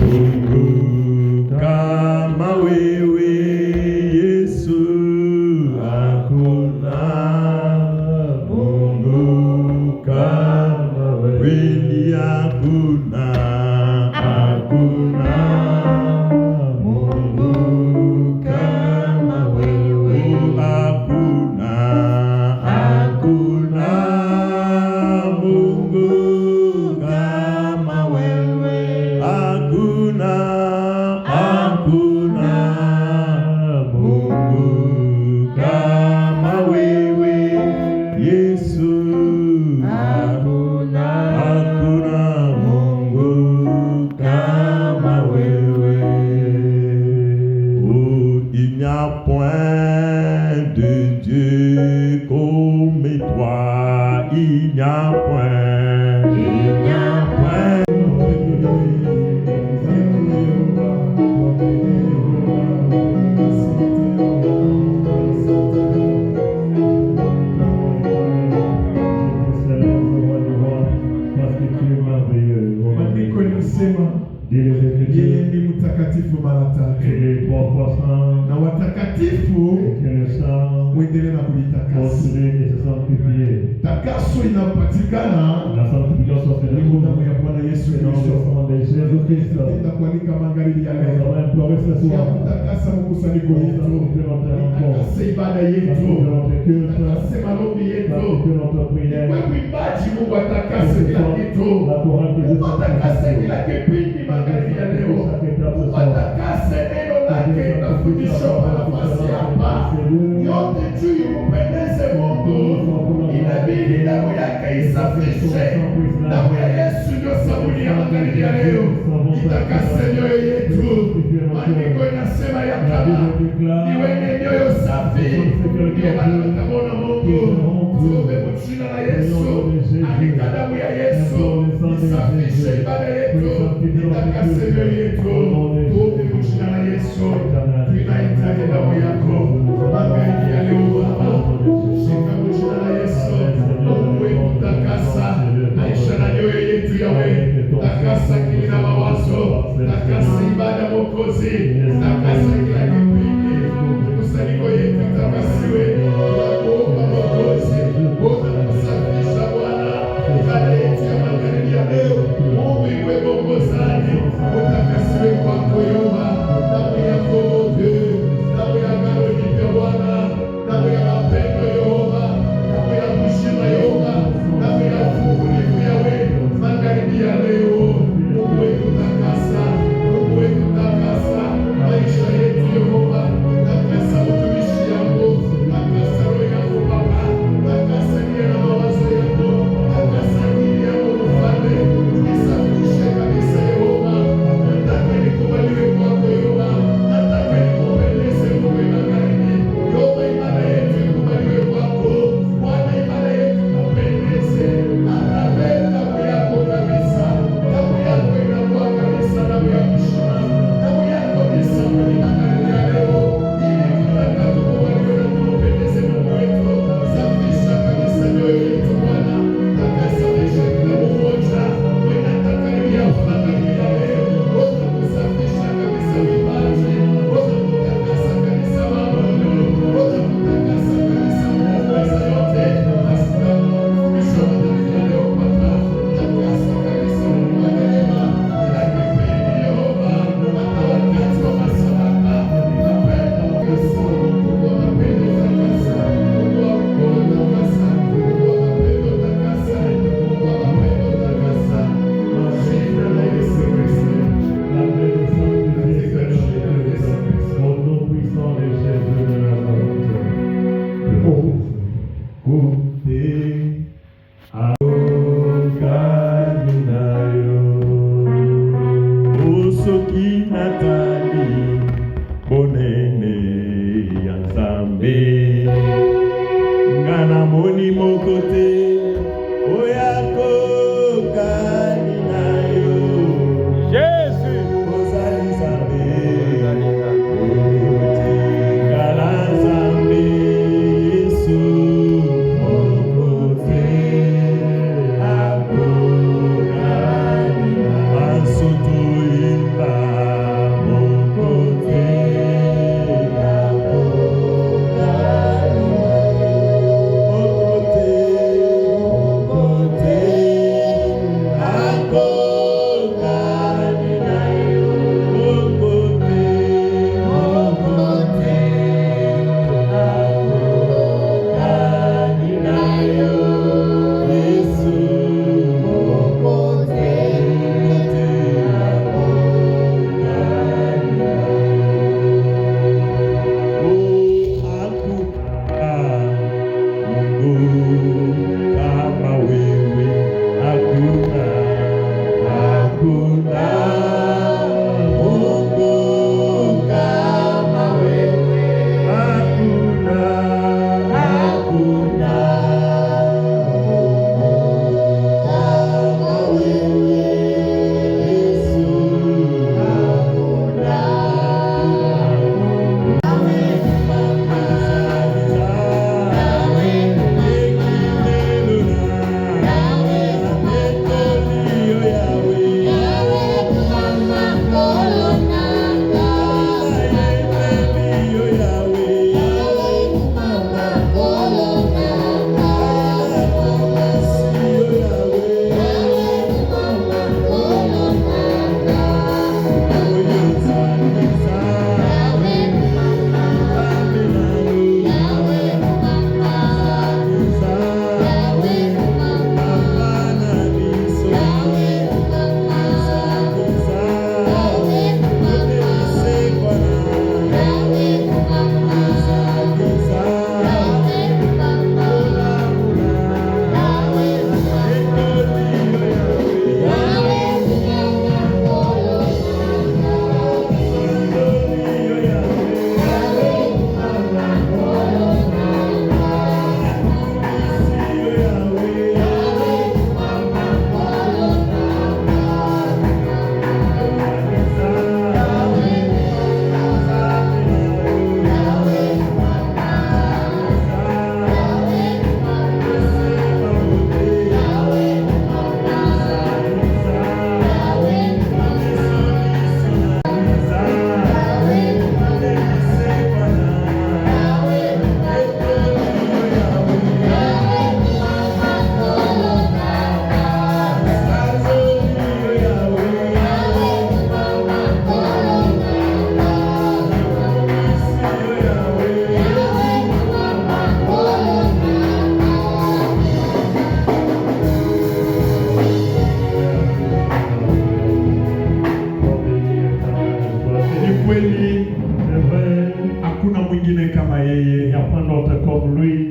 Mungu kama wewe Yesu, hakuna Mungu kama wewe, kweli hakuna, hakuna Mungu kama wewe, hakuna, hakuna Mungu kama wewe, hakuna, hakuna Mungu kama wewe Yesu, hakuna, hakuna Mungu kama wewe. Oh, il n'y a point de Dieu comme toi, il n'y a point, il n'y a point. Maandiko yanasema yeye ni mtakatifu mara tatu, na watakatifu muendelee na kujitakasa. Takaso inapatikana ni damu ya Bwana Yesu Kristo. Nenda kuandika magharibi ya leo ya kutakasa mkusanyiko wetu, takasa ibada yetu, takasa maombi yetu, kwa kuimbaji Mungu atakase kila kitu, atakase kila kipindi magharibi ya leo, atakase neno lake na fundisho kwa nafasi hapa yote juu upendeze Mungu. Inabidi damu yake isafishe. Damu ya Yesu ndio sabuni ya magharibi ya leo, itakase mioyo yetu. Maandiko inasema ya kama ni wenye mioyo safi ndio watamwona Mungu. Tuombe kwa jina la Yesu, andika damu ya Yesu isafishe ibada yetu, itakase mioyo yetu. Tuombe kwa jina la Yesu, tunahitaji damu yako magharibi ya leo Baba. Shika kwa jina la Yesu, Mungu wetu takasa maisha na mioyo yetu yawe, takasa akili na mawazo, takasa ibada Mwokozi, takasa kila kipindi, kusanyiko yetu takasiwe, tunakuomba Mwokozi, kusafisha Bwana ibada yetu ya magharibi ya leo. Mungu iwe mwongozaji, utakasiwe kwako Yehova, damu yako Mungu, damu ya agano jipya Bwana, damu ya mapendo Yehova, damu ya kushima Yehova, damu ya ufungulivu yawe magharibi ya leo. Mungu wetu takasa, Mungu wetu takasa maisha yetu Yehova, takasa utumishi yako, takasa roho yako Baba, takasa nia na mawazo yako, takasa akili yako Mfalme, isafishe kabisa Yehova. Nataka nikubaliwe kwako Yehova, nataka nikupendeze Mungu magharibi. Yehova, ibada yetu ikubaliwe kwako Bwana, ibada yetu ikupendeze. Atapenda damu yako kabisa, damu yako inakuwa kabisa damu ya kushima, damu yako ni sabuni magharibi ya leo, ili tunataka tukubaliwe na tukupendeze Mungu wetu. Safisha kabisa mioyo yetu Bwana, takasa maisha ya kila mmoja mwenye atakaribia magharibi ya leo. Wote kusafisha kabisa vipaji, wote kutakasa kabisa maono, wote kutakasa kabisa maono yote, asika mwisho wa magharibi ya leo Baba, takasa kabisa Mungu wa neema, kila kipindi Yehova, hata wakati wa masadaka, napenda kabisa Mungu wa mapendo takasa, Mungu wa upendo takasa, Mungu wa mapendo takasa, Mungu wa mapendo takasa, jina la Yesu Kristo. Moni mokote oyako kaninayo Jésus ozali zambe kala zambe Yesu mokote ako kaninayo asoto imba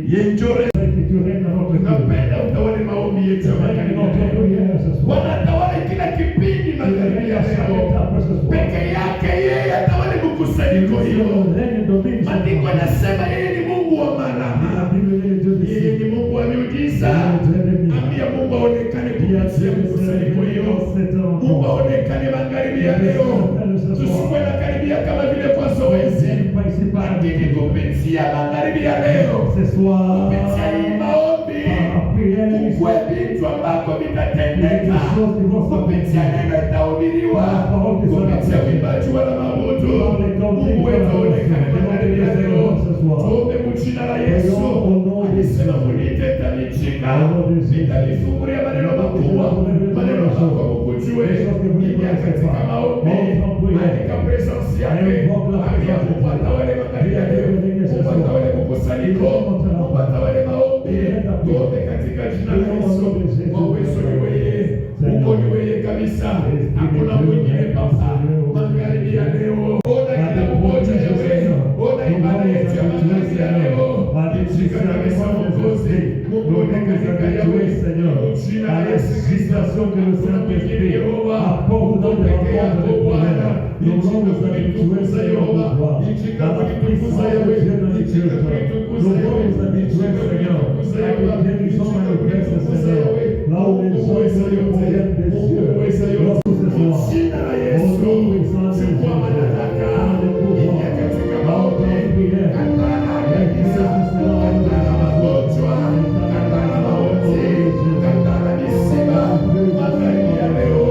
Yenjore. Napenda utawale maombi yetu ya magharibi ya leo. Bwana atawale kila kipindi magharibi ya leo. Peke yake yeye atawale mkusanyiko hiyo. Maandiko yanasema yeye ni Mungu wa maraha. Yeye ni Mungu wa miujiza. Ambia Mungu aonekane kupitia mkusanyiko hiyo. Mungu aonekane magharibi ya leo. Tusikwe na karibia kama vile kwa zoezi. Lakini kupitia magharibi ya leo. Kupitia hii maombi. Kukwe vitu ambako vitatendeka. Kupitia neno itahubiriwa. Kupitia uimbaji wala mabudu. Mungu wetu aonekane magharibi ya leo. Tuombe mjina la Yesu. Alisema munite nitalichika. Nitalifungulia maneno makubwa. Maneno makubwa mkujue. Ingia katika maombi. Andika presence yake. Ambia Mungu atawale magharibi ya leo. Mungu atawale mkusanyiko. Mungu atawale maombi. Tuombe katika jina la Yesu. Kwa uwezo ni wewe. Mungu ni wewe kabisa. Hakuna mwingine Baba. Magharibi ya leo. Ona kila mmoja wewe. Ona ibada yetu ya magharibi ya leo. Shika kabisa Mwokozi. Mungu ni katika yawe. Jina la Yesu Kristo. Kuna mwingine Yehova. Mungu peke yako Bwana. Nijika kunitukuza Yehova. Nijika kunitukuza yawe. Nijika kunitukuza yawe. Nijika kunitukuza yawe. Nijika kunitukuza yawe. Mungu uweza yote. Mungu uweza yote. Jina la Yesu. Chukua madaraka. Ingia katika maombi. Katana ya giza. Katana magonjwa. Katana mauti. Katana misiba. Magharibi ya leo.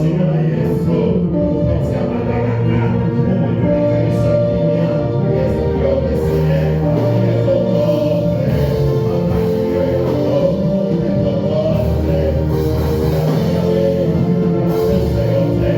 Jina la Yesu. Kupitia madaraka. Kutulikalisha kimya. Yesu yote siye. Yesu kote. Mafanikio yako. Yesu kote.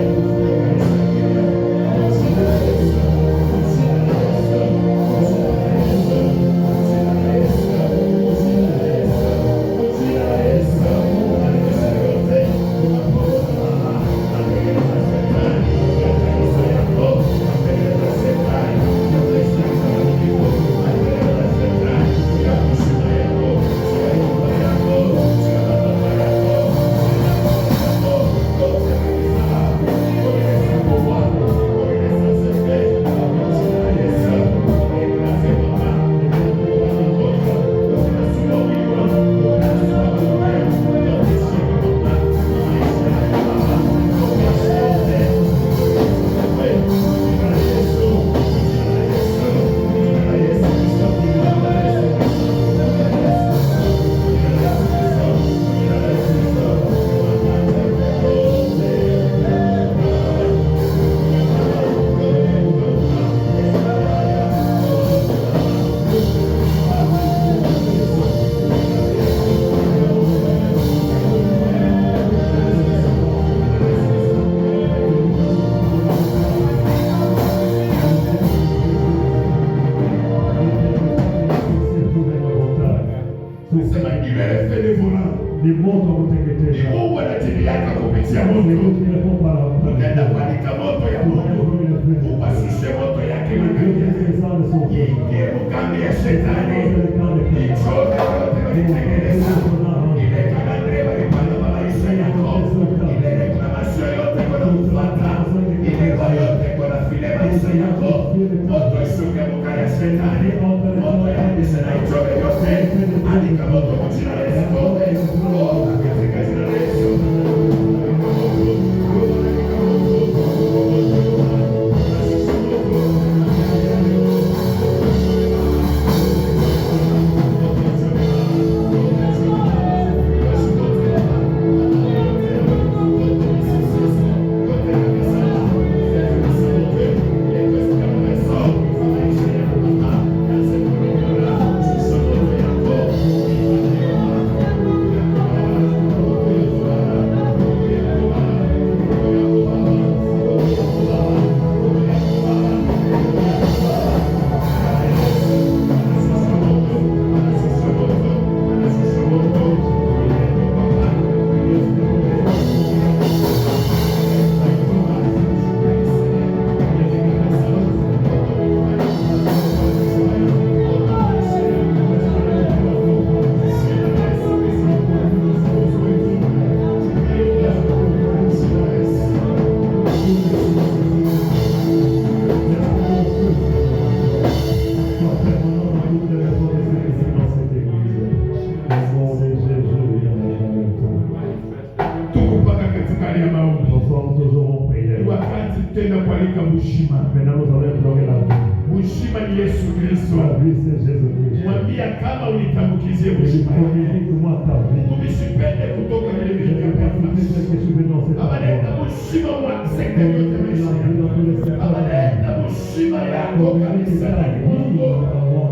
Ni moto kuteketeza. Ni Mungu anatiliaka kupitia moto. Utaenda kuandika moto ya Mungu. Upasishe moto yake magharibi. Ingie mkambi ya shetani. Ichome yote walitengeneza. Ile kanandre walipanda maisha yako. Ile reklamasyo yote kwa kufuata. Ile kwa yote kwa file maisha yako. Moto ishuke mka ya shetani. Moto ya mbisa na ichome yote. Andika moto mchina la Yesu. Katika jina la Yesu. tutaenda kualika bushima. Maintenant, nous allons implorer la vie. Bushima ni Yesu Kristo. La vie, c'est Jésus-Christ. Mwambia kama unitambukizie bushima. Communique-moi ta vie. Umisipende kutoka kwenye vitu vya abaleta bushima wa sekta yote maisha. Abaleta bushima yako kabisa ndani Mungu.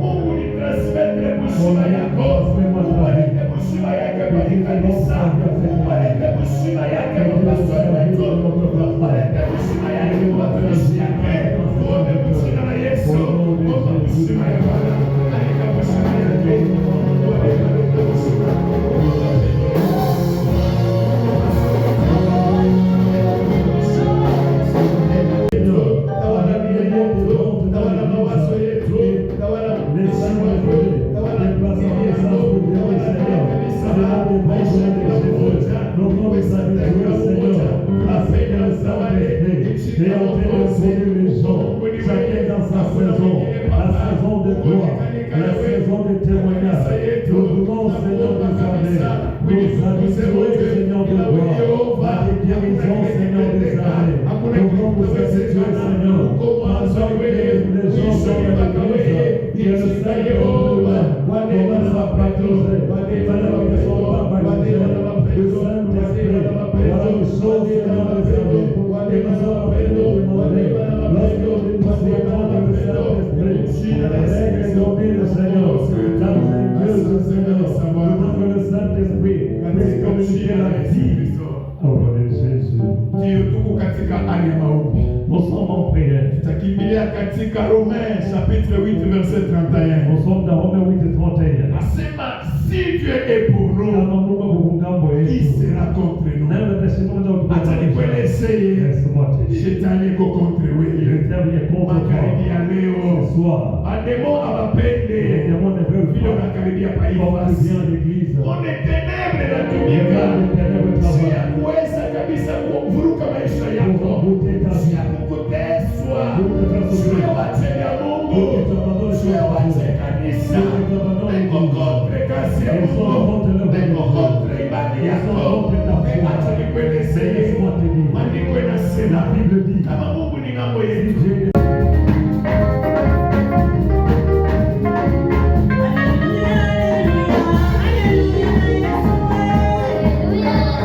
Mungu ni transmettre bushima yako. Mungu alete bushima yake kwa kanisa. Mungu alete bushima yake kwa pastor wetu. Mungu alete bushima yake kwa watumishi yake. Tuombe bushima na Yesu. Omba bushima ya Bwana. Aleta bushima yake. Aleta bushima. Katika Romains chapitre 8 verset 31. Nous sommes dans Romains 8:31. Asema si Dieu est pour nous, qui sera contre nous? Acha nikueleze shetani yuko contre wewe. Makaribia leo ademo abapende vile unakaribia paifasi one tenebre na tumika si ya kuweza kabisa kuvuruka maisha yako, si ya kukuteswa, si ya wache ya Mungu, si ya wache kanisa, niko kontre kazi ya Mungu, niko kontre imani yako. Acha nikueleze maandiko yanasema kama Mungu ni ng'ambo yetu. Hallelujah.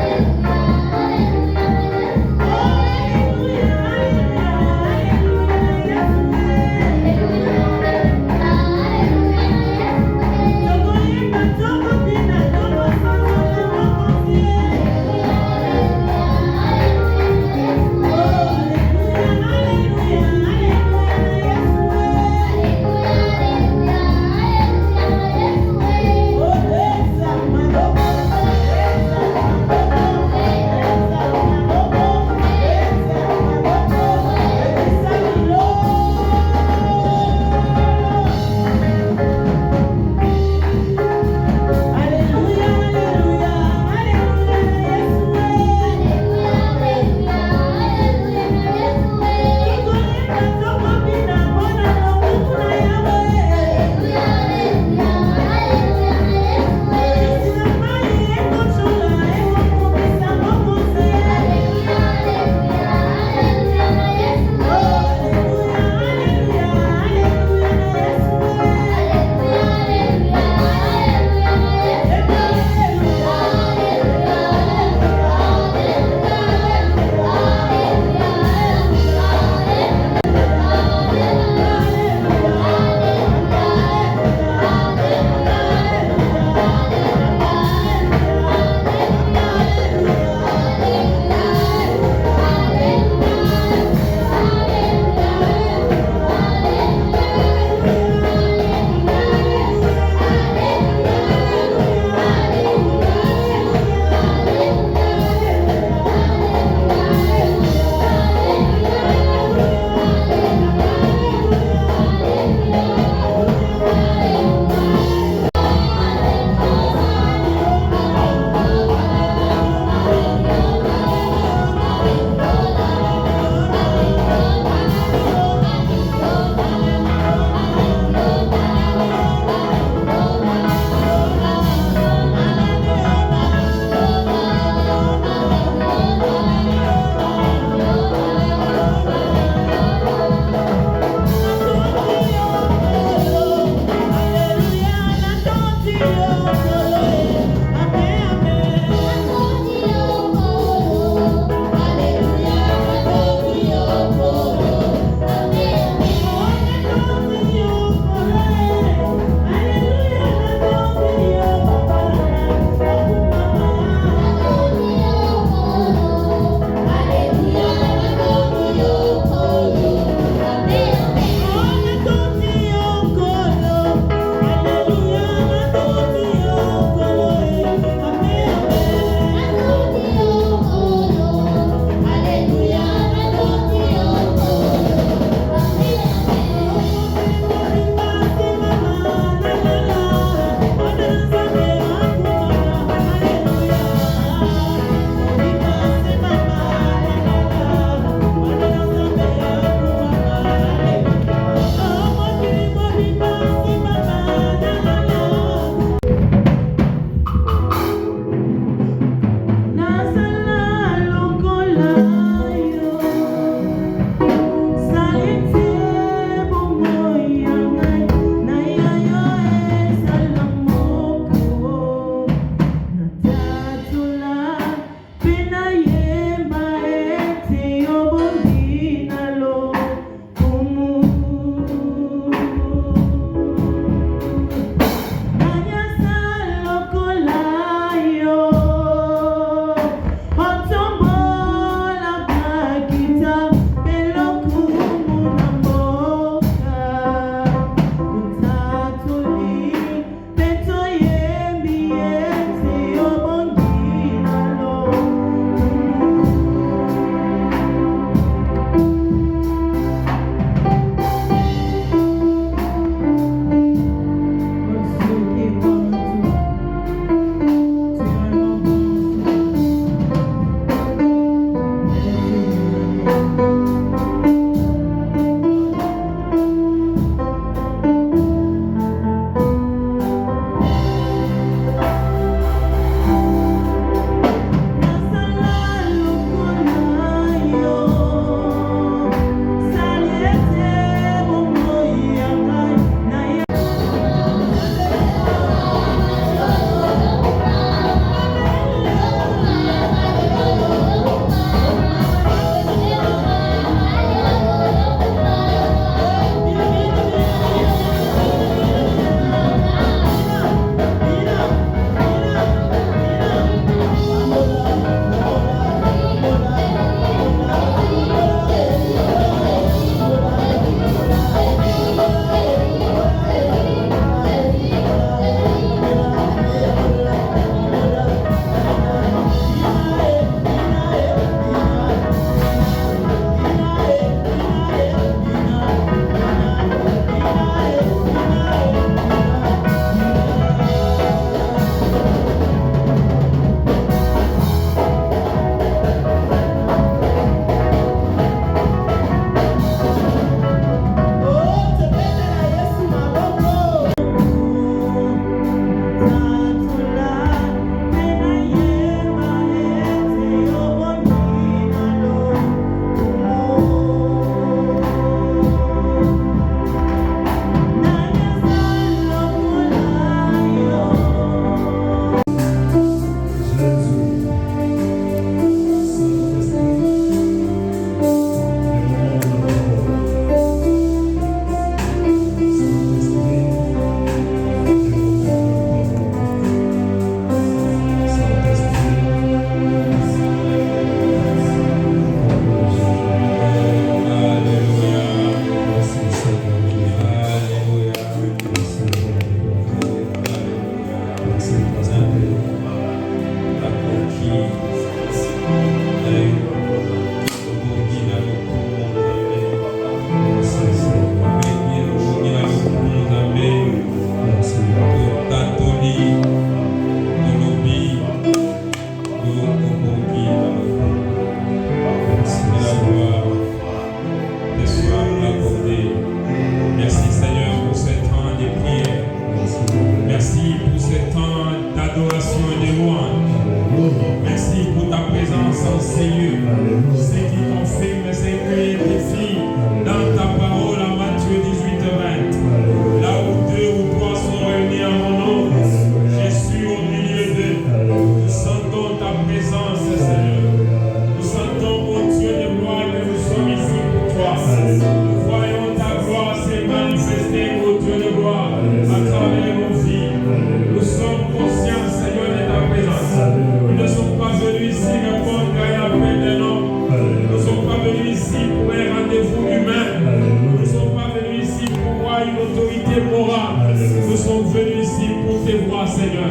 toi, Seigneur.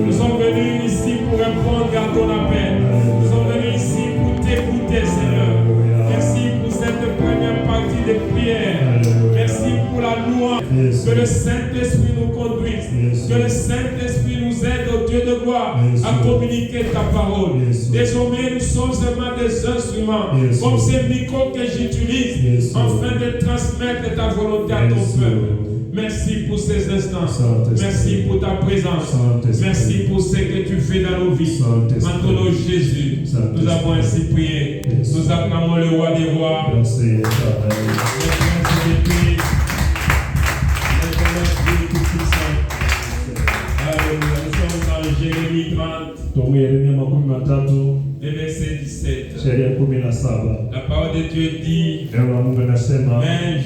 Nous sommes venus ici pour répondre à ton appel. Nous sommes venus ici pour t'écouter, Seigneur. Merci pour cette première partie de prière. Merci pour la louange. Que le Saint-Esprit nous conduise. Que le Saint-Esprit nous aide, au Dieu de gloire, à communiquer ta parole. Désormais, nous sommes seulement des instruments, comme ces micros que j'utilise, afin de transmettre ta volonté à ton peuple. Merci pour ces instants. Merci pour ta présence. Merci pour ce que tu fais dans nos vies. En ton nom Jésus, nous avons ainsi prié. Nous acclamons le roi des rois. Merci. Nous sommes dans Jérémie 30, le verset 17. La parole de Dieu dit: mais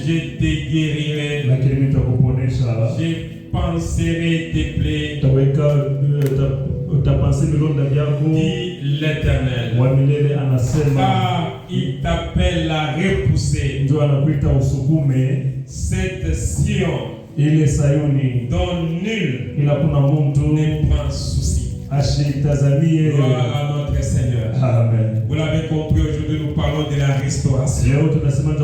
je te guérirai, je panserai tes plaies, dit l'Éternel. Car il t'appelle à repousser cette Sion dont nul ne prend souci. Gloire à notre Seigneur. Amen. Vous l'avez compris, aujourd'hui nous parlons de la restauration. Nous sommes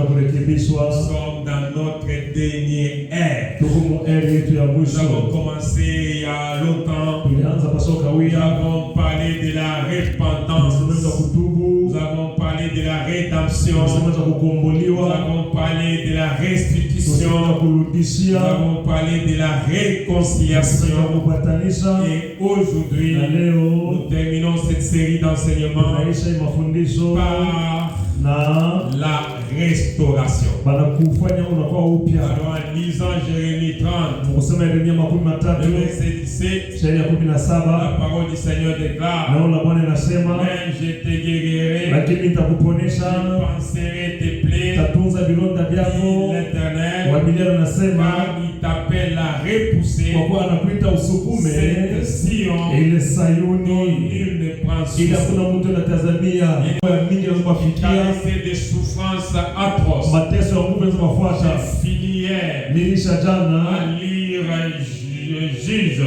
dans notre dernière ère. Nous avons commencé il y a longtemps. Nous avons parlé de la repentance. Nous avons parlé de la rédemption. Nous avons parlé de la restitution. Nous avons parlé de la réconciliation. Et aujourd'hui, nous terminons cette série d'enseignements par la restauration. Alors en lisant Jérémie 30, le verset 17, la parole du Seigneur déclare: mais je te guérirai, je panserai tes plaies, dit l'Éternel. Car il t'appelle à repousser cette Sion dont nul ne prend souci. Caressé des souffrances atroces. J'ai fini hier à lire Juge.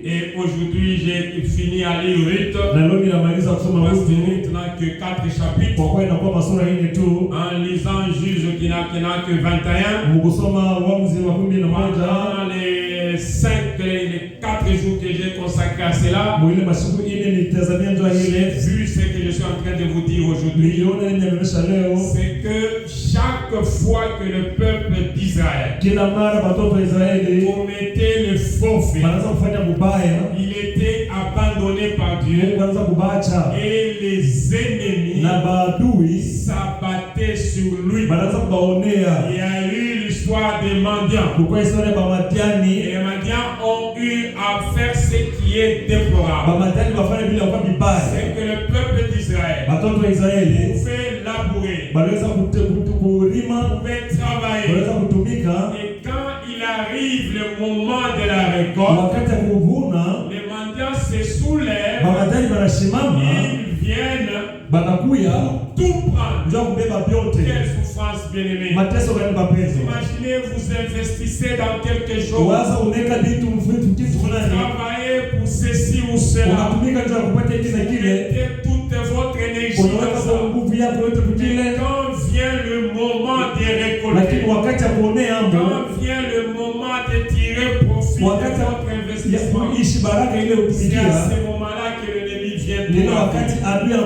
Et aujourd'hui j'ai fini à lire Ruth. Ruth n'a que 4 chapitres. En lisant Juge qui n'a que 21. Pendant les 4 jours que j'ai consacré à cela, j'ai vu ce que je suis en train de vous dire aujourd'hui. C'est que chaque fois que le peuple d'Israël commettait le faux fait, il était abandonné par Dieu et les ennemis s'abattaient sur lui. Il y a eu l'histoire des mendiants. Et les mendiants ont eu à faire ce qui est déplorable. C'est que le peuple d'Israël pouvait labourer, pouvait travailler. Et quand il arrive le moment de la récolte, les mendiants se soulèvent, ils viennent tout prendre. Quelle souffrance, bien-aimé. Imaginez, vous investissez dans quelque chose. Vous travaillez pour ceci ou cela. Vous mettez toute votre énergie dans ça. Quand vient le moment de récolter, quand vient le moment de tirer profit de votre investissement, c'est à ce moment-là que l'ennemi vient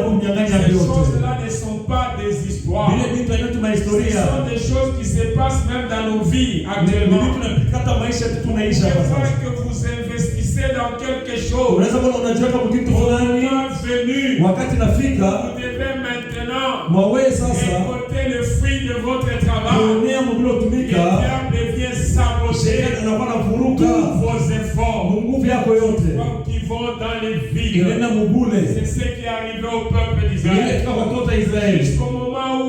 pour ces choses-là ne sont pas des histoires. Ce sont des choses qui se passent même dans nos vies actuellement. Chaque fois que vous investissez dans quelque chose, vous devez maintenant récolter le fruit de votre travail. Le diable vient saboter tous vos efforts qui vont dans les vies. C'est ce qui est arrivé au peuple d'Israël. Jusqu'au moment où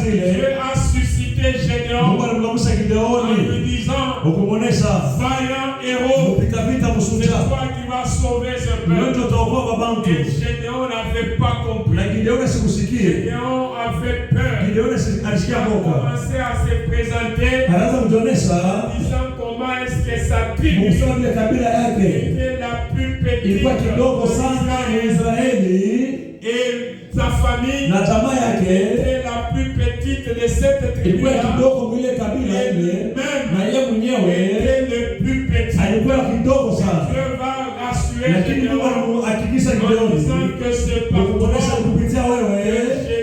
Dieu a suscité Gédéon en lui disant: vaillant héros, c'est toi qui vas sauver ce peuple. Et Gédéon n'avait pas compris. Gédéon avait peur. Il a commencé à se présenter en disant: comment est-ce que sa tribu Msonge kabila yake était la plus petite ilikuwa kidogo sana ya Israeli, et sa famille na jamaa yake était la plus petite de cette tribu ilikuwa kidogo mwile kabila ile, na yeye mwenyewe était le plus petit. alikuwa kidogo sana. Dieu va rassurer Lakini Mungu anahakikisha en Gideoni disant que c'est par kukuonesha toi kupitia que wewe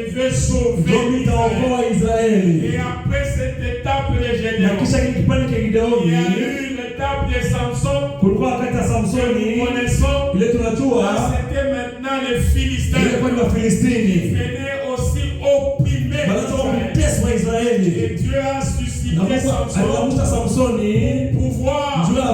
je vais sauver ndio Israël. nitaokoa Israeli. Et après cette étape de Na Gédéon, kisha kipande cha il Gideoni y a eu l'étape de Samson. kulikuwa wakati wa Nous Samsoni, connaissons, ile tunajua c'était maintenant les Philistins ilikuwa ni qui Wafilistini venaient aussi opprimer wanatoka Israël. kumtesa Et Israeli, Dieu a na suscité Mungu Samson aliamsha Samsoni pour pouvoir juu ya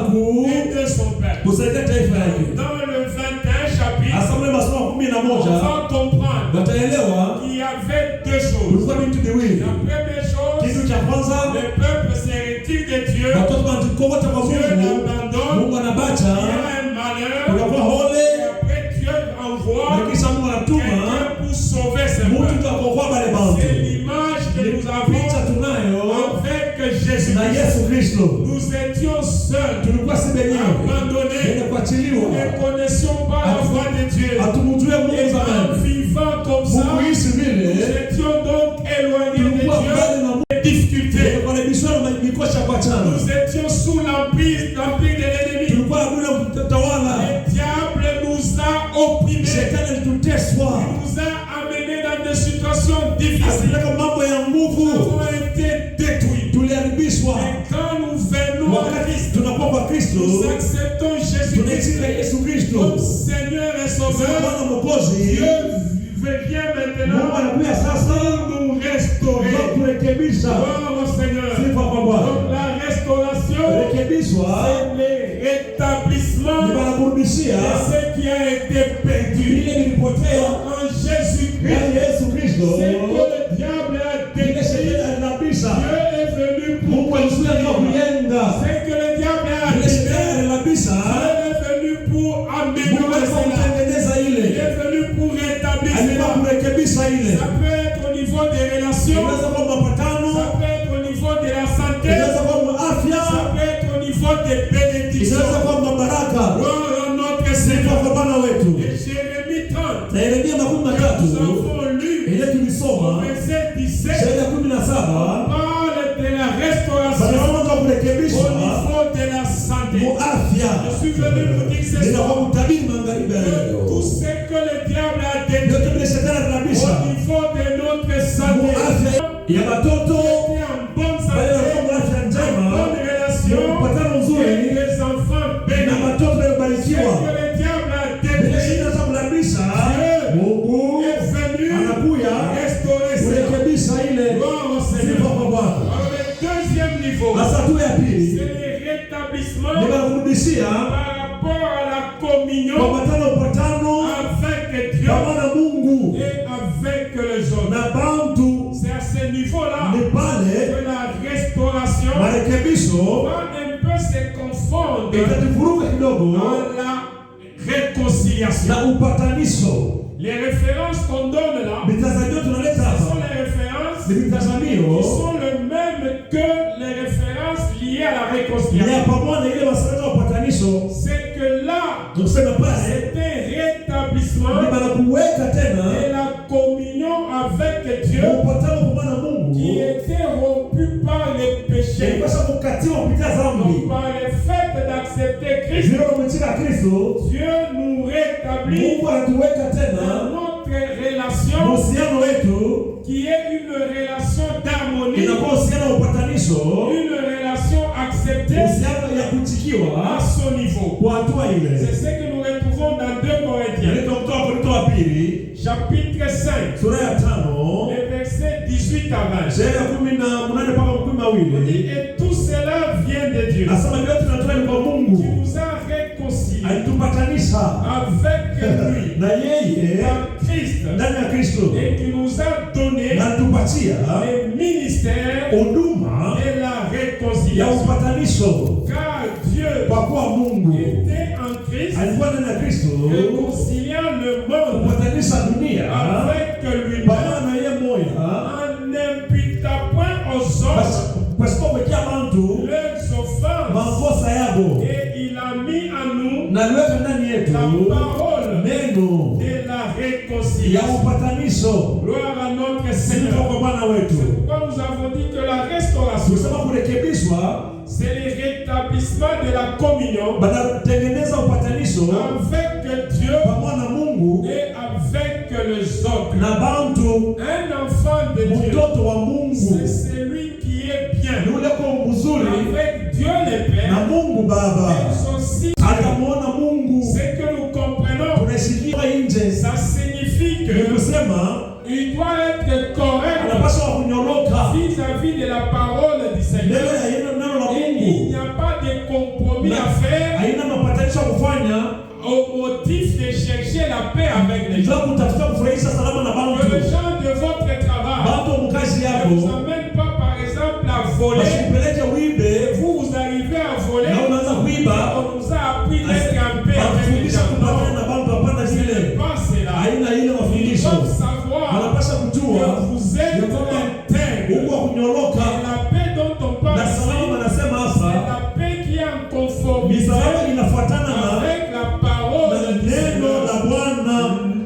aider son père. kusaidia taifa yake. Dans le 21 chapitre, Hasa mle masomo on 11 va comprendre wataelewa qu'il y avait deux choses. kulikuwa vitu viwili. La première chose, Kitu cha kwanza, le peuple se retire de Dieu, watoto wanajikokota kwa Dieu Mungu, l'abandonne, Mungu anabacha, il y a un malheur, kunakuwa hole, et après Dieu envoie na kisha Mungu anatuma quelqu'un pour sauver ses mtu peuples. kuokoa wale bantu. C'est l'image que nous Picha avons tunayo avec Jésus. na Yesu Kristo. Nous étions seuls, Tulikuwa si wenyewe abandonnés, wenye kuachiliwa, nous ne connaissions pas la voix de Dieu. hatumjue Mungu Et en zamani. vivant comme ça, Kuishi nous vile étions donc éloignés de tulikuwa mbali na Dieu, Mungu, des difficultés. kwa bishara na mikosha kwa chana. Nous étions sous l'empire de l'ennemi. Tulikuwa bila mtawala. Le diable nous a opprimés. Shetani alituteswa. Il nous a amenés dans des situations difficiles. Asipeleka mambo ya Nous nguvu. avons été détruits. Tuliharibishwa. Et quand nous venons à Wakati Christ, tunakuwa kwa Kristo, nous acceptons Jésus-Christ tunaitika Yesu Kristo comme Seigneur et Sauveur. Bwana Mwokozi. Dieu vient Mungu maintenant anakuja sasa nous restaurer. na kurekebisha. Gloire au Seigneur. Sifa kwa Bwana. Donc la restauration, Rekebishwa c'est le rétablissement ni kurudishia de ce qui a été perdu. ile ilipotea En Jésus-Christ, ndani ya Yesu Kristo. c'est que le diable a Ile détruit. shetani alirabisha. Dieu est venu pour Mungu alizuia ndio construire. kujenga. C'est que le diable a Ile shetani détruit. alirabisha. Dieu est venu pour Mungu améliorer alikuwa cela. kutengeneza Il ile. est venu pour rétablir Alikuwa cela. kurekebisha ile. Ça peut être au niveau des relations, Inaweza kuwa mapatano, ça peut être au niveau de la santé, inaweza kuwa afya, ça peut être au niveau des bénédictions. inaweza kuwa mabaraka. Gloire à notre Sifa Seigneur. kwa Bwana wetu. Et Jérémie 30, Na Yeremia nous 13 avons lu ile au tulisoma verset 17, shairi 17 parle de la restauration wanasema au kurekebishwa niveau de la santé. muafya. Je suis venu vous dire ce Ninakuwa soir kutabiri magharibi ya que leo. tout ce que le diable a Yote détruit vile shetani au anarabisha niveau de notre santé, muafya ya watoto, était en bonne wale santé, wako afya en njema, bonne relation, mpatano mzuri et les enfants na bénis. watoto Ce waliobarikiwa. que le diable a Vile détruit shetani anataka kurabisha, Mungu est venu anakuja restaurer cela. kurekebisha ile. Gloire au Sifa Seigneur. kwa Bwana. Alors le deuxième niveau, Sasa hatua ya c'est pili le rétablissement ni kurudishia par rapport à la communion kwa upatano avec Dieu pamoja na Mungu et avec les autres. na bantu. C'est à ce niveau-là Ni pale que la restauration marekebisho va un peu se confondre itatuvuruga kidogo dans la réconciliation. na upatanisho. Les références qu'on donne là, Mitazamio tunaleta ce sont hapa les références ni qui mitazamio sont les mêmes que les références liées à la ni réconciliation. ya pamoja na ile wasemaji wa upatanisho. C'est que là, Tunasema pale c'est un rétablissement ni banakuweka tena de la communion avec Dieu upatano pamoja na Mungu qui était rompu par les péchés. ilipasha kukatiwa kupitia Donc, dhambi. par le fait d'accepter Christ, Vile kumchika Kristo, Dieu nous rétablit Mungu anatuweka dans tena notre relation uhusiano wetu qui est une relation d'harmonie, inakuwa uhusiano wa upatanisho, une relation acceptée uhusiano ya kutikiwa à son niveau. kwa hatua C'est ile. ce que nous retrouvons dans 2 Corinthiens, Ndio kutoka Korinto wa pili chapitre 5, sura ya 5 les versets 18 à 20. shairi ya 18 mpaka On dit, 22. et tout cela vient de Dieu, Asema yote tunatoka ni kwa qui Mungu. nous a réconciliés Alitupatanisha avec lui na yeye dans Christ ndani ya Kristo et qui nous a donné na alitupatia le ministère huduma de la ya réconciliation. upatanisho. Car Dieu Kwa kuwa Mungu était en Christ, alikuwa ndani ya Kristo réconciliant le monde kupatanisha dunia avec lui-même, pamoja na yeye moya, en n'imputant point aux hommes pasipo kuwekea bantu leurs offenses. makosa yabo. na liweka ndani yetu la parole neno de la ya réconciliation. upatanisho. Gloire à notre Sifa Seigneur. kwa Bwana wetu. C'est pourquoi nous avons dit que la restauration, Kusema kurekebishwa, c'est le rétablissement de la communion banatengeneza upatanisho avec Dieu pamoja na Mungu et avec les autres. na bantu. Un enfant de Dieu, Mtoto wa Mungu c'est celui qui est bien ni ule kwa mzuri avec Dieu le na Père Mungu Baba. et son Fils. Atamuona Mungu. Ce que nous comprenons, Tunasikia nje ça signifie ni que kusema il doit être correct anapaswa kunyoroka vis-à-vis de la parole du Seigneur. mbele ya neno la Et il Mungu. n'y a pas de compromis à faire Haina mapatanisho ya kufanya au motif de chercher la paix avec les gens. ndio kutafuta kufurahisha salama na Que les bantu. gens de votre travail Bantu mkazi ne vous yako amènent pas, par exemple, à voler. wasikupeleke wibe Vous arrivez à voler. na unaanza kuiba. On nous a appris d'être en paix avec les Bakufundisha gens. kupatana na bantu hapana Ce n'est vile. pas cela. Haina ile Ils mafundisho. doivent savoir Wanapaswa kujua que vous êtes intègre. huko kunyoroka Et la paix dont on parle na ici, salama anasema c'est hapa la paix qui est en conformité misalaba inafuatana na avec la parole du neno Seigneur. la Bwana.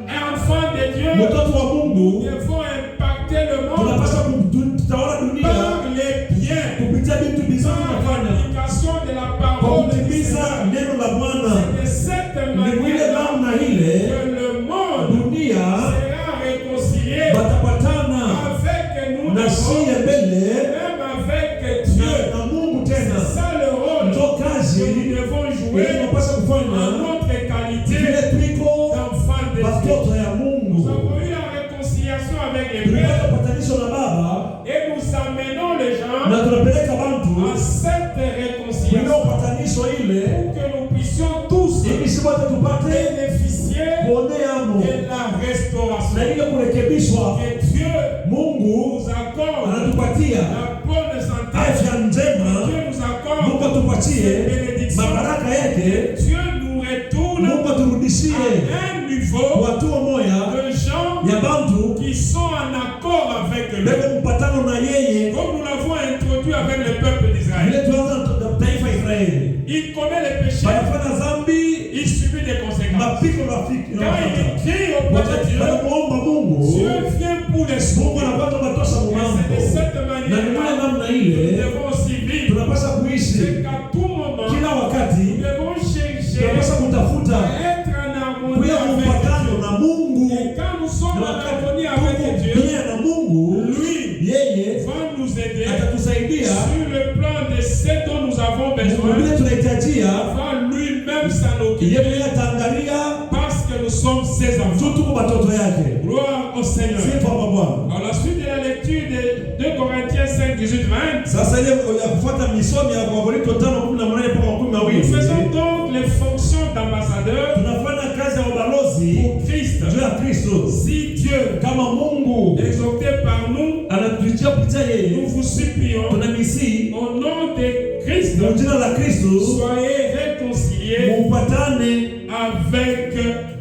Enfant de Dieu, Mtoto wa nous Mungu devons impacter le monde tunapaswa kutawala dunia par les biens, kupitia vitu vizuri par tunafanya l'application de la kwa parole du kutimiza Seigneur. neno la Bwana. C'est de cette Ni mwile manière namna ile que le monde dunia sera réconcilié batapatana avec nous na d'abord, siye mbele même avec Dieu. na Mungu tena. C'est ça le rôle Ndio que kazi nous devons jouer tunapaswa en kufanya notre qualité vile tuiko d'enfants de Dieu. watoto ya Nous Mungu. avons eu la réconciliation avec les Tulipata pères patanisho na Baba et nous amenons les gens na tunapeleka à bantu cette kwa réconciliation patanisho ile pour que nous puissions tous ili sisi wote tupate bénéficier kuoneamo de la restauration. na ile kurekebishwa. Que Dieu Mungu nous accorde anatupatia la bonne santé. afya njema. Dieu nous accorde Mungu atupatie ses bénédictions. mabaraka yake. Dieu nous retourne Mungu aturudishie à un niveau watu moya de gens ya bantu qui sont en accord avec lui. beko mpatano na yeye Comme nous l'avons introduit avec le peuple d'Israël. vile tuanza na taifa Israeli. Il commet les péchés, Banafanya zambi, il subit des conséquences. mapiko rafiki na Quand il wafata. crie auprès de Dieu, Wanamuomba Mungu, Dieu vient pour les Mungu sauver. anapata matosha Et mambo. c'est de cette Na manière ni mwana namna nous ile devons aussi vivre. tunapaswa kuishi C'est qu'à tout moment, kila nous wakati, devons chercher tunapaswa kutafuta à être en harmonie kuya avec mpatano Dieu. na Mungu. Et quand nous sommes Na en wakati harmonie avec tuko Dieu, bien na Mungu, lui yeye va nous aider atatusaidia sur le plan de ce dont nous avons besoin. vile tunahitajia. Va lui-même s'en occuper Yeye ataangalia parce que nous sommes ses enfants. tuko watoto yake. Gloire au Seigneur. Sifa kwa Bwana. À la suite de la lecture de 2 Corinthiens 5, 18, 20, Sasa ile ya kufuata misomi ya Wakorintho 5:18 mpaka 12. nous faisons donc les fonctions d'ambassadeurs Tunafanya kazi ya ubalozi pour Christ. juu ya Kristo. Si Dieu, Kama Mungu exalté par nous, anatutia kupitia nous yeye, vous supplions, tunamisi au nom de Christ, kwa jina la Kristo soyez réconciliés muupatane avec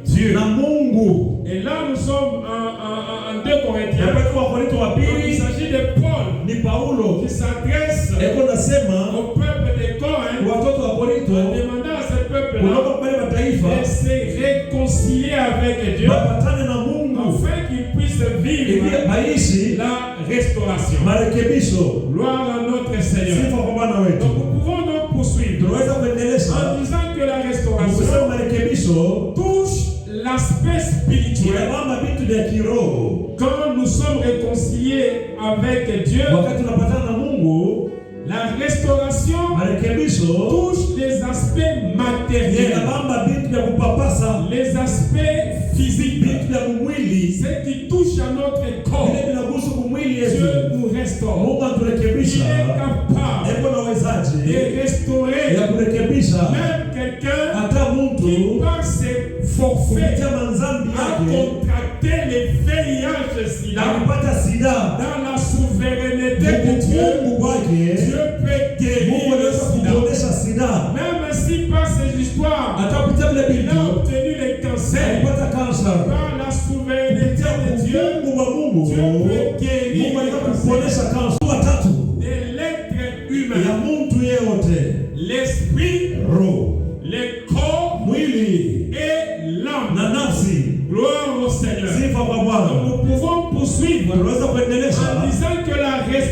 Dieu. na Mungu. Et là, nous sommes en 2 Corinthiens. Napata Wakorintho wa Donc, il pili s'agit de Paul ni Paulo qui s'adresse eko nasema au peuple de Corinthe, watoto wa Korinto demandant à ce peuple-là kutoka kwa mataifa de se réconcilier avec Dieu wapatane na Mungu afin qu'ils puissent ili vivre maishi la restauration. marekebisho. Gloire à notre Seigneur. Sifa kwa Bwana Donc wetu. nous pouvons donc poursuivre Tunaweza kuendelesha en disant que la kusema restauration marekebisho touche l'aspect spirituel. tunabamba vitu vya kiroho. Quand nous sommes réconciliés avec Dieu, Wakati tunapatana na Mungu, la restauration marekebisho touche les aspects matériels, inabamba vitu vya kupapasa, les aspects physiques, vitu vya mwili, ce qui touche à notre corps. vile vinagusa mwili yetu. Dieu nous restaure. Mungu Il aturekebisha. est capable Eko na wezaje de restaurer ya kurekebisha même quelqu'un hata mtu qui, par ses forfaits, kupitia manzambi a yake contracté le VIH-Sida. alipata sida. Dans la souveraineté de Dieu, Mungu wake Dieu peut guérir Mungu le anaweza sida. kuponesha sida. Même si par ces histoires, Hata kupitia vile il a vitu obtenu le cancer, alipata kansa. par la souveraineté de Dieu, Mungu wa Mungu Dieu peut guérir Mungu le anaweza cancer kuponesha kansa. Watatu de l'être ya humain, mtu yeyote, l'esprit, roho, le corps mwili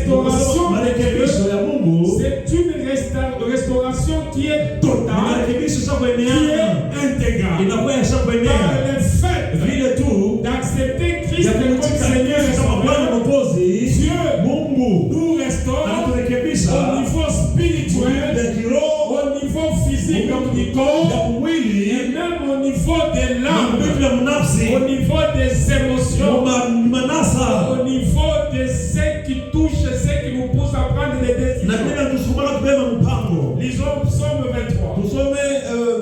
restauration de marekebisho Dieu, ya Mungu c'est une restauration qui est totale, marekebisho qui shakuenea est intégrale. inakuwa Par yashakuenea le fait vile tu d'accepter Christ ya comme kumtika Seigneur et kama Bwana Sauveur, Mwokozi. Dieu Mungu nous restaure anaturekebisha au niveau spirituel, ya kiroho au niveau physique du ya corps, mwili et même au niveau de na l'âme, vitu vya mnafsi au niveau des émotions, manasa au niveau de ce qui touche, ce qui nous pousse à prendre des na décisions. tena tusukuma kubeba mpango. Lisons Psaume 23, Tusome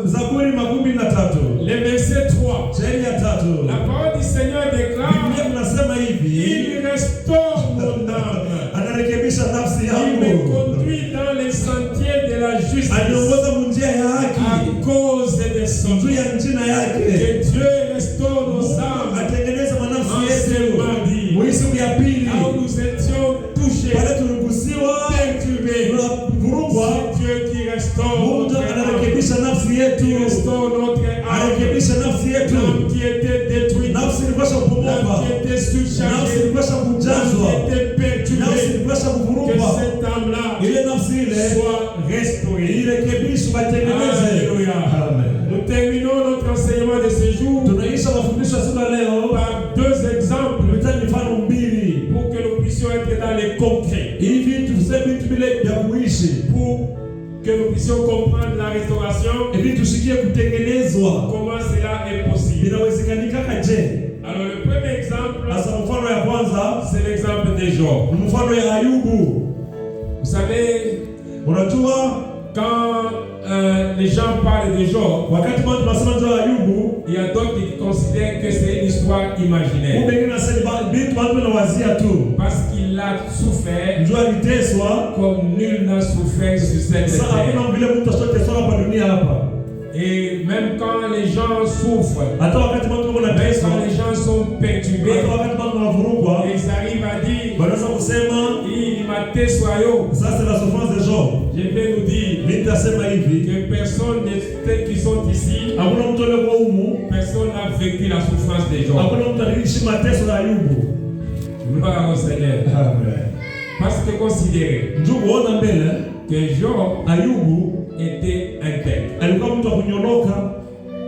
Zaburi 13 le verset 3. shairi ya 3. La parole du Seigneur déclare: Biblia kunasema hivi, il restaure mon âme, anarekebisha nafsi il me yangu, conduit dans les sentiers de la justice aniongoza munjia ya à haki cause de son juu nom. ya njina yake. Que Dieu restaure nos âmes Atengeneza manafsi en ce yetu mardi, mwisiku ya pili là où nous étions touchés, pale tuligusiwa perturbés. tunavurugwa. C'est Dieu qui restaure Mungu notre âme, anarekebisha nafsi qui yetu, restaure notre âme, arekebisha nafsi yetu. l'âme qui était détruite, Nafsi ilipasha l'âme kupomoka, qui était nafsi surchargée, ilipasha l'âme kujazwa, qui était nafsi perturbée. ilipasha Que kuvurugwa. cette âme-là Ile nafsi ile soit restaurée. irekebishwe, baitengeneze. Alléluia. Amen. Nous terminons notre enseignement de ce jour Tunaisha mafundisho ya siku ya leo par deux exemples kupitia mifano mbili pour que nous puissions être dans les concrets, hivi tuseme vitu vile vya kuishi pour que nous puissions comprendre la restauration, ili tushikie kutengenezwa comment cela est possible. inawezekanika je. Alors le premier exemple, Sasa mfano ya kwanza c'est l'exemple de Job. ni mfano ya Ayubu. Vous savez, Unajua quand les gens parlent de Job, wakati watu wanasema juu ya Ayubu, il y a d'autres qui considèrent que c'est une histoire imaginaire kumbe wengine wanasema vitu watu wanawazia tu. parce qu'il a souffert Njoo aliteswa, comme nul n'a souffert sur cette sasa terre. hakuna vile mtu asiyoteswa hapa dunia hapa. Et même quand les gens souffrent, Hata wakati watu même wanateswa, quand les gens sont perturbés, hata wakati watu wanavurugwa, ils arrivent à dire, wanaweza kusema il m'a tessoyé. ça c'est la souffrance de Job. Je vais nous dire Nitasema hivi, que personne de ceux qui sont ici, hakuna mtu aliyekuwa humu, personne n'a vécu la souffrance de Job. hakuna mtu aliishi mateso ya Ayubu. Gloire au Seigneur. Amen. Parce que considérez Njoo kuona mbele, que Job Ayubu était intègre, alikuwa mtu wa kunyoroka,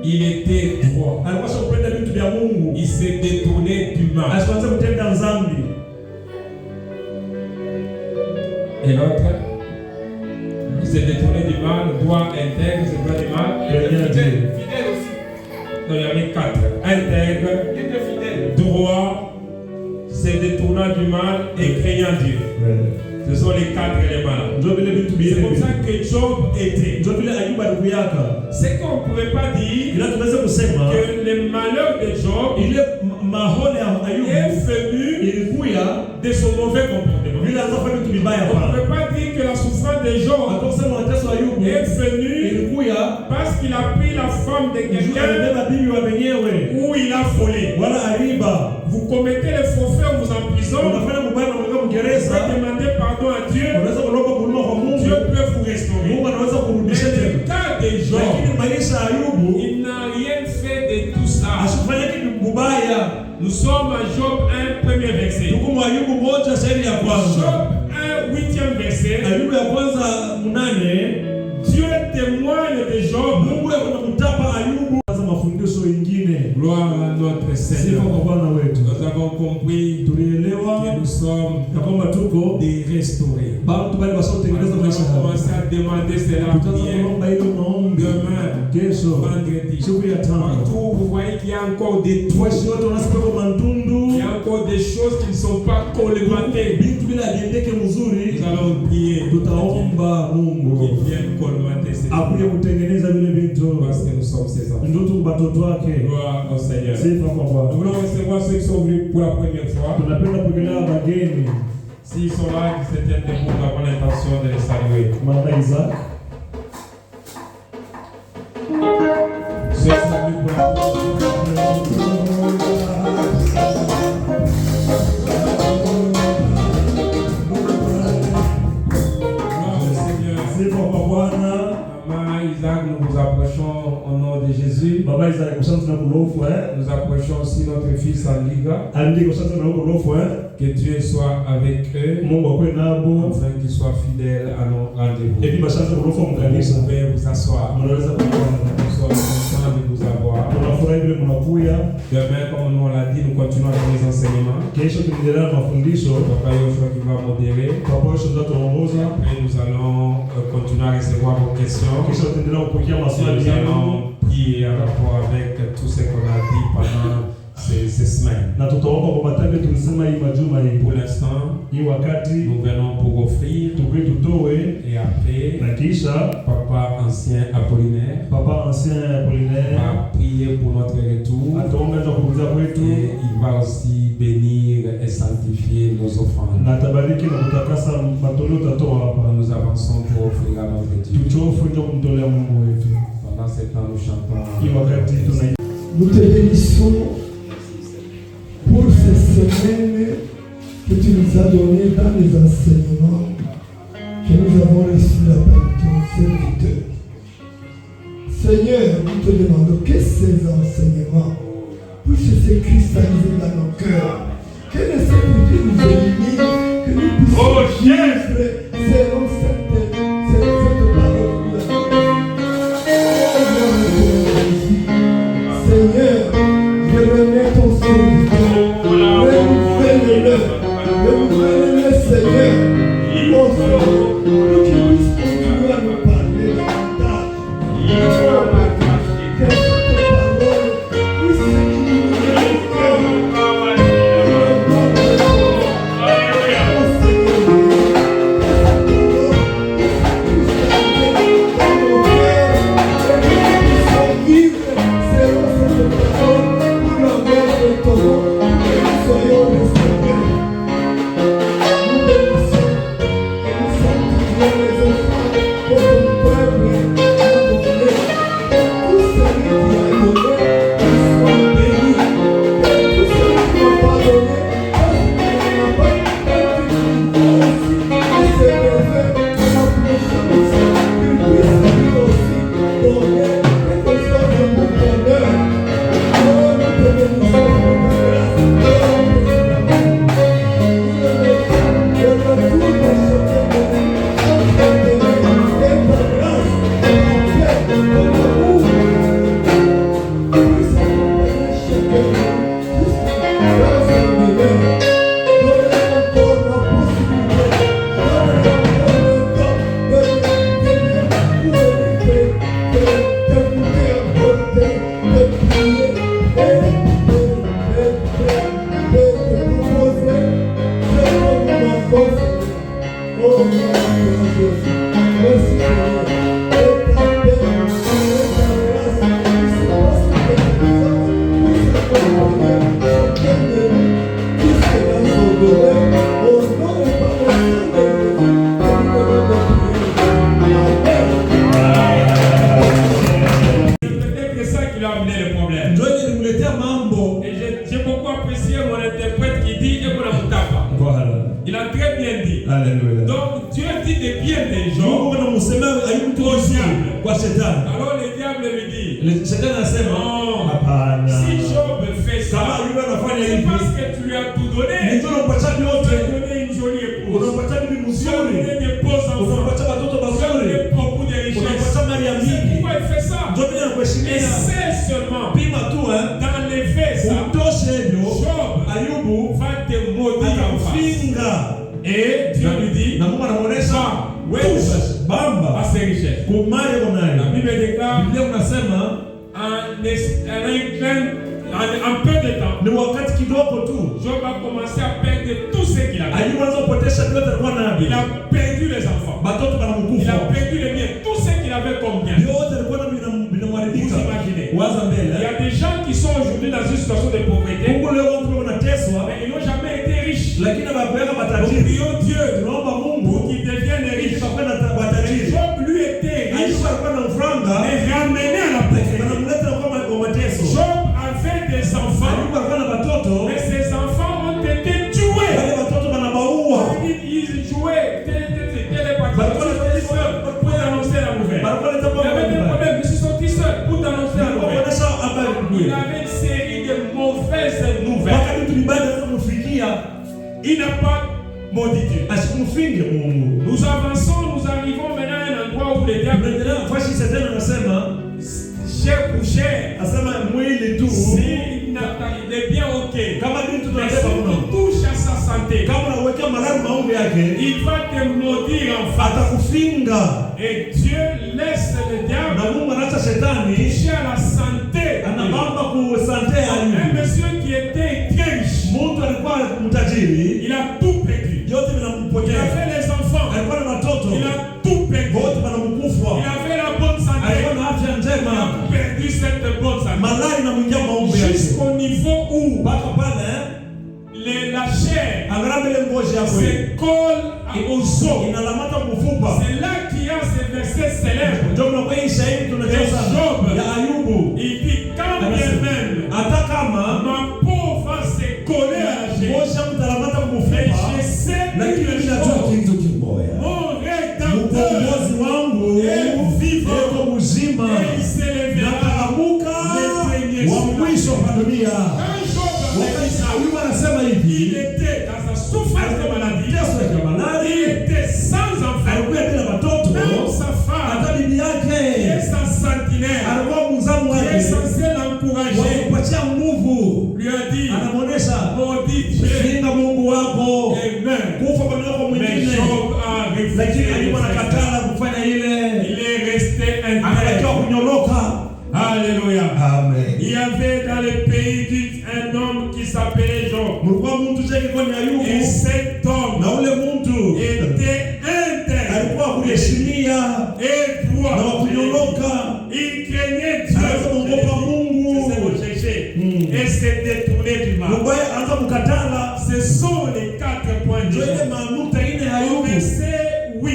il était droit, alikuwa kupenda vitu vya Mungu, il s'est détourné du mal. asianze kutenda dhambi. Et l'autre, il s'est détourné du mal, droit, intègre, c'est pas du mal. Il était fidèle aussi. Donc il y avait quatre. Intègre, il était fidèle. Droit, s'est détournant du mal et craignant Dieu. Ce sont les quatre éléments. C'est comme ça que Job était. C'est qu'on ne pouvait pas dire que le malheur de Job est venu de son mauvais comportement. On ne peut pas dire que la souffrance de Job est venue parce qu'il a pris la femme de quelqu'un ou il a volé. Vous commettez les faux faits, on vous emprisonne. Vous demandez pardon à Dieu. Dieu peut vous restaurer. Mais le cas de Job, il n'a rien fait de tout ça. Nous sommes à Job 1, premier verset. Job 1, 8e verset. Dieu témoigne de Job. Gloire à notre Seigneur. Nous avons compris que nous sommes des restaurés. On va commencer à demander cela demain, vendredi. Partout, vous voyez qu'il y a encore des trous. Il y a encore des choses qui ne sont pas colmatées. Nous allons prier pour qu'ils viennent colmater ces choses. Parce que nous sommes ses enfants. Gloire au Seigneur. Nous voulons recevoir ceux qui sont venus pour la première fois. S'ils sont là, qu'ils se tiennent debout, nous avons l'intention de les saluer. Ceux qui sont venus pour la première fois. Maman Isaac, nous vous approchons au nom de Jésus. Nous approchons aussi notre fils en Liga. Que Dieu soit avec eux, afin qu'ils soient fidèles à nos rendez-vous. Vous pouvez vous asseoir. Nous sommes contents de vous avoir. Demain, comme nous l'a dit, nous continuons avec les enseignements. Papa Yoshua qui va modérer. Après, nous allons continuer à recevoir vos questions. Nous allons prier en rapport avec tout ce qu'on a dit pendant ces semaines. Pour l'instant, nous venons pour offrir. Et après, Papa ancien Apollinaire va prier pour notre retour. Et il va aussi bénir et sanctifier nos offrandes. Nous avançons pour offrir à notre Dieu. Pendant ce temps, nous chantons. Nous te bénissons pour ces semaines que tu nous as données dans les enseignements que nous avons reçus de ton serviteur. Seigneur, nous te demandons que ces enseignements puissent se cristalliser dans nos cœurs, que le Saint-Esprit nous illumine, que nous puissions vivre selon cette parole de la Seigneur, je remets ton serviteur. Renouvelle-le, Seigneur. Oh Seigneur, pour qu'il puisse continuer à nous parler davantage. Que cette parole puisse s'équilibrer nos cœurs. Oh Seigneur, Alors le diable lui dit, si Job fait ça, c'est parce que tu lui as tout donné. Tu lui as donné une jolie épouse, tu lui as donné des beaux enfants, tu lui as donné beaucoup de richesses. C'est pourquoi il fait ça. Et c'est seulement dans les faits, Job va te maudire en face. Et Dieu lui dit, Bamba à ses richesses. La Bible déclare en peu de temps, Job a commencé à perdre tout ce qu'il avait. Il a perdu les enfants. Il a perdu les biens. Tout ce qu'il avait comme bien. Vous imaginez. Il y a des gens qui sont aujourd'hui dans une situation de pauvreté, mais ils n'ont jamais été riches. Nous prions Dieu pour qu'ils deviennent riches. Job lui était riche, mais ramené à la pauvreté. Job avait des enfants, mais ses enfants ont été tués. Ils jouaient pour annoncer la nouvelle. Il avait des problèmes, ils se sont sortis seuls pour annoncer la nouvelle. Il avait une série de mauvaises nouvelles. Dieu. Asikumfinge Mungu. Nous avançons, nous arrivons maintenant à un endroit où le diable chair pour chair. Il est bien ok. Mais si tu touches à sa santé, il va te maudire en face. Et Dieu laisse le diable toucher à la santé. Un monsieur qui était très riche, il a tout perdu. Il avait les enfants, il a tout perdu. Il avait la bonne santé, il a perdu cette bonne santé. Jusqu'au niveau où la chair se colle aux os. C'est là qu'il y a ce verset célèbre de Job. Il dit quand bien même ma peau va se coller à la chair, et je sais une chose, mon Rédempteur est vivant et il s'élèvera le dernier sur la terre. Il était dans sa souffrance de maladie, il était sans enfant, même sa femme, qui est sa sentinelle, qui est censée l'encourager, lui a dit, maudit Dieu, Amen. Mais Job a refusé, il est resté intègre. Alléluia. Amen. Il y avait dans le pays un homme qui s'appelait Job. Et cet homme était intègre et droit. Il craignait Dieu. C'est ce qu'on cherchait. Et s'est détourné du mal. Ce sont les 4 points de Dieu. Au verset 8,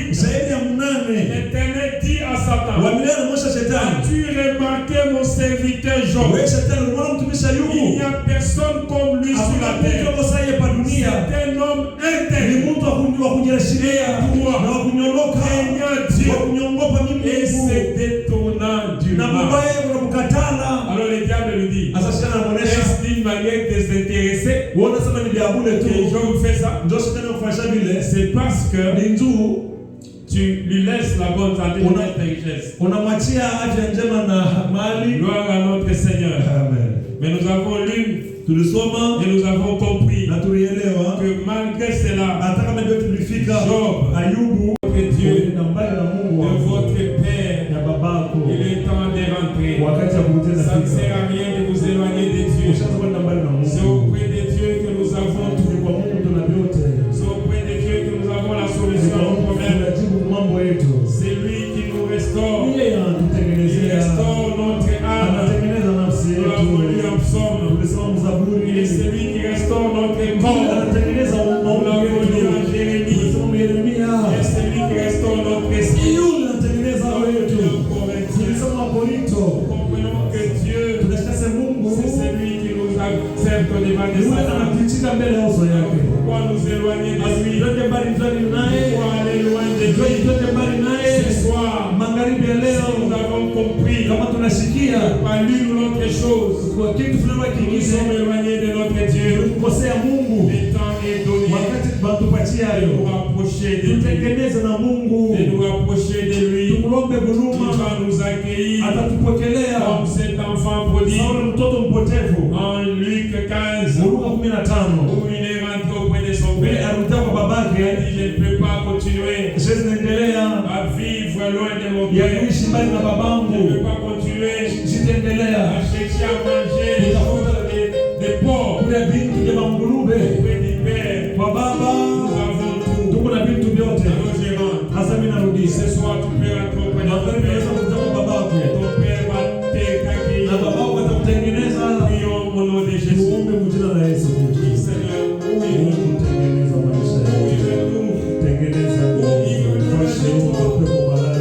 l'Éternel dit à Satan, as-tu remarqué mon serviteur Job? Il n'y a personne comme lui sur la terre. C'est un homme intègre et droit, craignant Dieu et se détournant du mal. Alors le diable lui dit, est-ce d'une manière désintéressée que Job fait ça? C'est parce que tu lui laisses la bonne santé de notre richesse. Gloire à notre Seigneur. Amen. Mais nous avons lu et nous avons compris que malgré cela, Job, votre Dieu, de votre Père, il est temps de rentrer. Ça ne sert à rien de vous éloigner de Dieu. C'est auprès de Dieu que nous avons tout. C'est auprès de Dieu que nous avons la solution à nos problèmes. C'est lui qui nous restaure. Il restaure notre âme. Nous l'avons lu en psaume. Il est celui qui restaure notre corps. Nous l'avons lu en Jérémie. Il est celui qui restaure notre esprit. Comprenons que Dieu, c'est celui qui nous accepte devant des Satan. Pourquoi nous éloigner de lui? Pourquoi aller loin de lui? Ce soir, si nous avons compris par l'une ou l'autre chose, nous sommes éloignés de notre Dieu. Le temps est donné de nous rapprocher de lui. De nous rapprocher de lui. Il va nous accueillir comme cet enfant prodigue en Luc 15 où il est rentré auprès de son père. Il dit, je ne peux pas continuer à vivre loin de mon père. Je ne peux pas continuer à chercher à manger les choses des porcs auprès du père. Nous avons tout. Alors ce soir tu peux rentrer auprès de ton père. Ton père va t'accueillir. Prions au nom de Jésus. Oui, Seigneur, oui.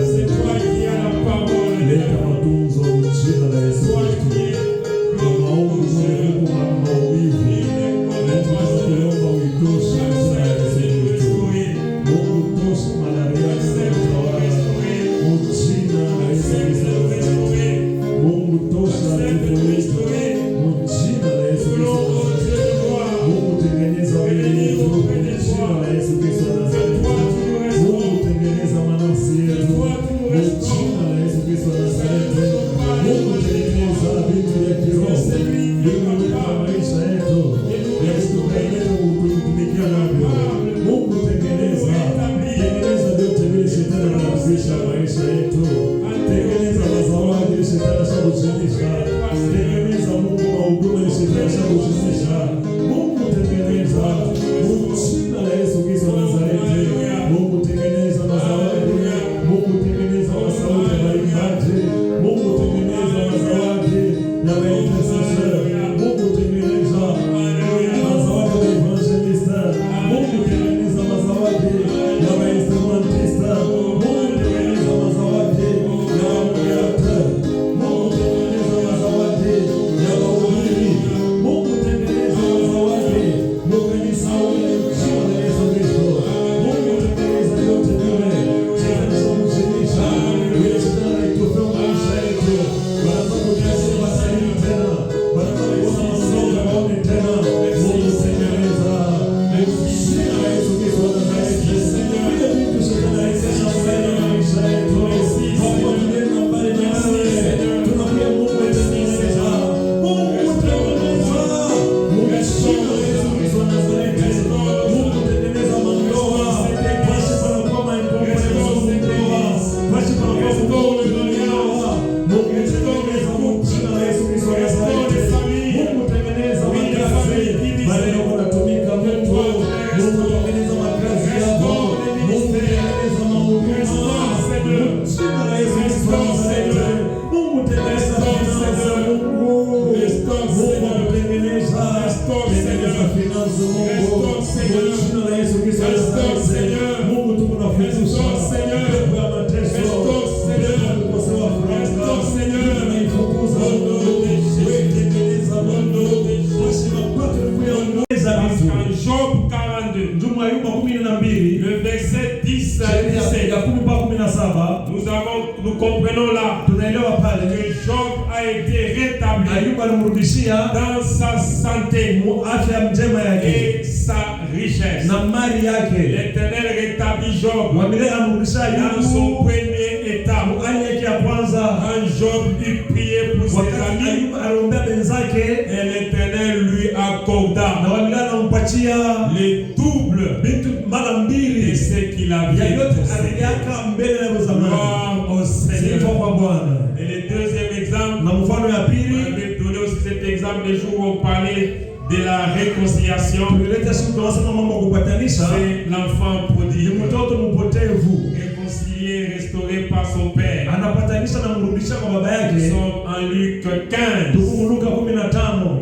C'est toi qui as la parole. C'est toi qui es Jina comprenons là que Job a été rétabli dans sa santé et sa richesse. L'Éternel rétablit Job dans son premier état. Quand Job eut prié pour ses amis, et l'Éternel lui accorda les doubles de ce qu'il avait possédé. Gloire au Seigneur. Et le deuxième exemple, on avait donné aussi cet exemple les jours où on parlait de la réconciliation. C'est l'enfant prodigue, réconcilié, restauré par son père. Nous sommes en Luc 15,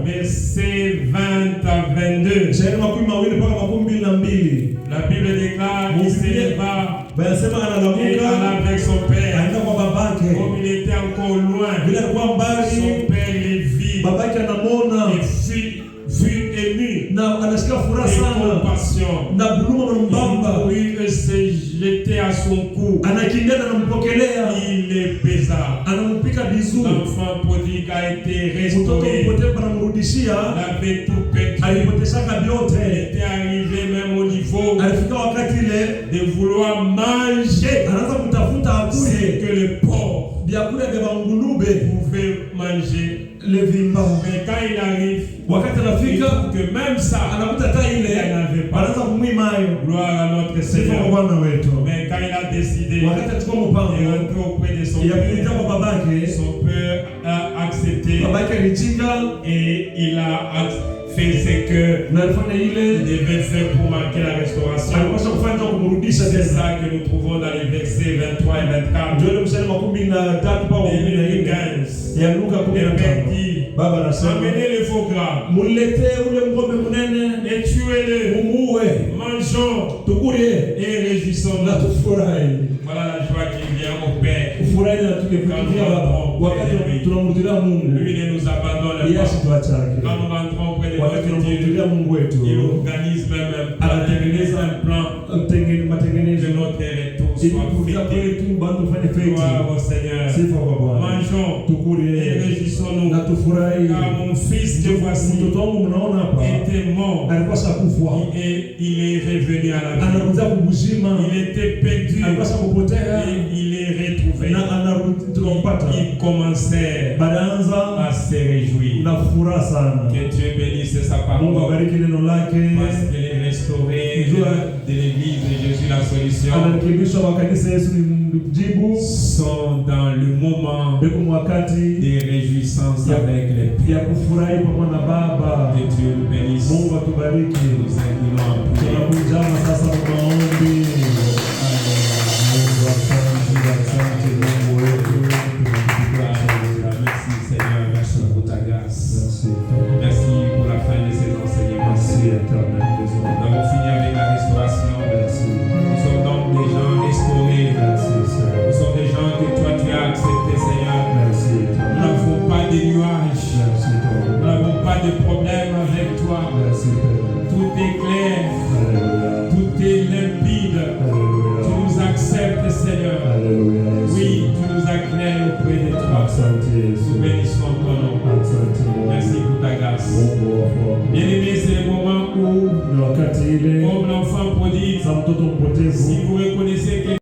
versets 20 à 22. La Bible déclare qu'il s'éleva et alla avec son père. Comme il était encore loin, son père les vit et fut ému de compassion. Il courut se jeter à son cou. Il les baisa. L'enfant prodigue a été restauré. Il avait tout perdu. Il était arrivé même au niveau de vouloir manger ce que le porc pouvait manger. Mais quand il arrive, il trouve que même ça, il n'avait pas. Gloire à notre Seigneur. Mais quand il a décidé de rentrer auprès de son père a accepté et il a fait ce que il devait faire pour marquer la restauration. C'est ça que nous trouvons dans les versets 23 et 24. Et 15. Le Père dit, amenez le faux gras et tuez-le, mangeons et réjouissons-nous. Voilà la joie qui vient au Père quand nous lui ne nous abandonne pas. Quand nous rentrons auprès de notre Dieu, il organise même un plan de notre retour soit fêté. Gloire au Seigneur. Mangeons et réjouissons-nous, car mon fils que voici était mort et il est revenu à la vie. Il était perdu et il est retrouvé. Il commençait à se réjouir. Que Dieu bénisse sa parole, parce qu'elle est restaurée de l'église de Jésus la solution. Sont dans le moment de réjouissance avec les prières. Que Dieu nous bénisse. Nous inclinons en prière. Merci Seigneur, merci pour ta grâce. Merci pour la fin de ces enseignements. Nous avons fini avec la restauration. Nous sommes donc des gens restaurés. Nous sommes des gens que toi tu as acceptés, Seigneur. Nous n'avons pas de nuages. Nous n'avons pas de problème avec toi. Tout est clair. Tout est limpide. Tu nous acceptes, Seigneur. Oui, tu nous acclaimes auprès de toi. Nous bénissons ton nom. Merci pour ta grâce. Bien-aimé, c'est le moment où, comme l'enfant prodigue, si vous reconnaissez que